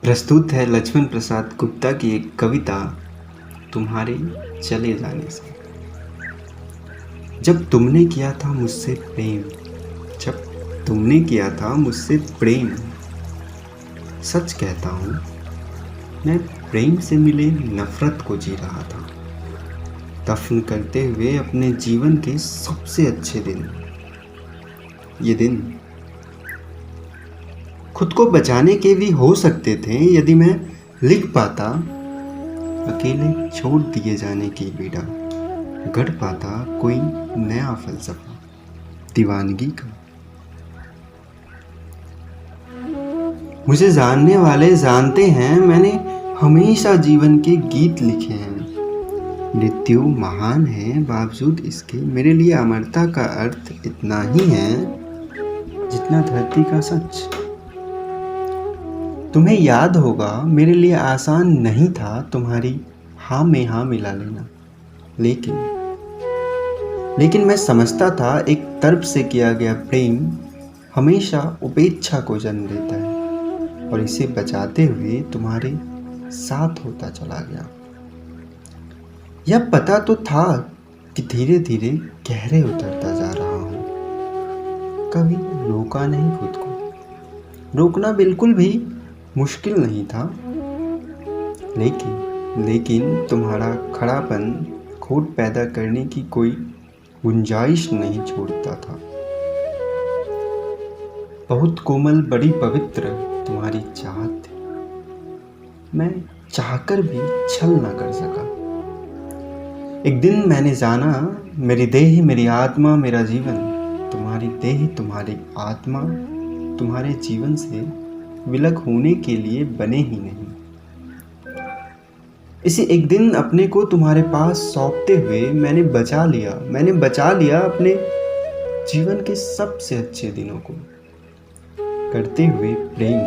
प्रस्तुत है लक्ष्मण प्रसाद गुप्ता की एक कविता, तुम्हारे चले जाने से। जब तुमने किया था मुझसे प्रेम, जब तुमने किया था मुझसे प्रेम, सच कहता हूँ मैं प्रेम से मिले नफरत को जी रहा था, दफन करते हुए अपने जीवन के सबसे अच्छे दिन। ये दिन खुद को बचाने के भी हो सकते थे यदि मैं लिख पाता अकेले छोड़ दिए जाने की बीड़ा, गढ़ पाता कोई नया फलसफा दीवानगी का। मुझे जानने वाले जानते हैं मैंने हमेशा जीवन के गीत लिखे हैं। मृत्यु महान है बावजूद इसके मेरे लिए अमरता का अर्थ इतना ही है जितना धरती का सच। तुम्हें याद होगा मेरे लिए आसान नहीं था तुम्हारी हाँ में हाँ मिला लेना, लेकिन मैं समझता था एक तर्क से किया गया प्रेम हमेशा उपेक्षा को जन्म देता है, और इसे बचाते हुए तुम्हारे साथ होता चला गया। यह पता तो था कि धीरे धीरे गहरे उतरता जा रहा हूँ। कभी रोका नहीं खुद को, रोकना बिल्कुल भी मुश्किल नहीं था, लेकिन तुम्हारा खड़ापन खोट पैदा करने की कोई गुंजाइश नहीं छोड़ता था। बहुत कोमल बड़ी पवित्र तुम्हारी चाहत थी, मैं चाहकर भी छल न कर सका। एक दिन मैंने जाना मेरी देह मेरी आत्मा मेरा जीवन तुम्हारी देह तुम्हारी आत्मा तुम्हारे जीवन से विलग होने के लिए बने ही नहीं। इसी एक दिन अपने को तुम्हारे पास सौंपते हुए मैंने बचा लिया अपने जीवन के सबसे अच्छे दिनों को। करते हुए प्रेम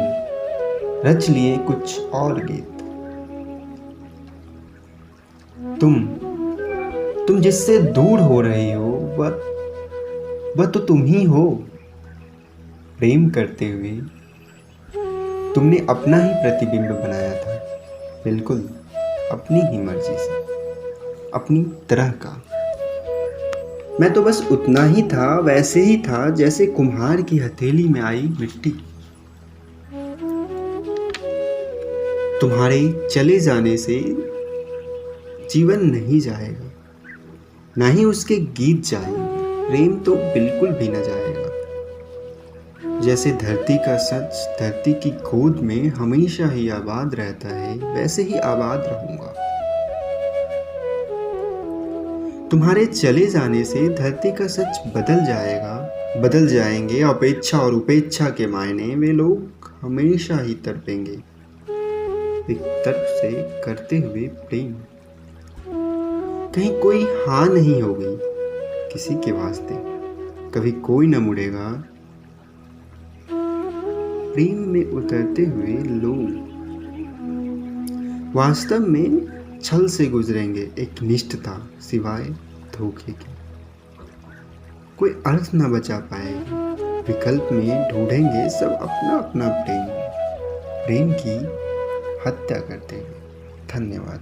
रच लिए कुछ और गीत। तुम जिससे दूर हो रही हो वह तो तुम ही हो। प्रेम करते हुए तुमने अपना ही प्रतिबिंब बनाया था, बिल्कुल अपनी ही मर्जी से, अपनी तरह का। मैं तो बस उतना ही था, वैसे ही था जैसे कुम्हार की हथेली में आई मिट्टी। तुम्हारे चले जाने से जीवन नहीं जाएगा, ना ही उसके गीत जाएंगे, प्रेम तो बिल्कुल भी न जाएगा। जैसे धरती का सच धरती की गोद में हमेशा ही आबाद रहता है, वैसे ही आबाद रहूंगा। तुम्हारे चले जाने से धरती का सच बदल जाएंगे। अपेक्षा और उपेक्षा के मायने वे लोग हमेशा ही तड़पेंगे। एक तरफ से करते हुए प्रेम कहीं कोई हाँ नहीं हो गई किसी के वास्ते, कभी कोई न मुड़ेगा। प्रेम में उतरते हुए लोग वास्तव में छल से गुजरेंगे, एक निष्ठता सिवाय धोखे की कोई अर्थ न बचा पाएगी। विकल्प में ढूंढेंगे सब अपना अपना प्रेम की हत्या करते हुए। धन्यवाद।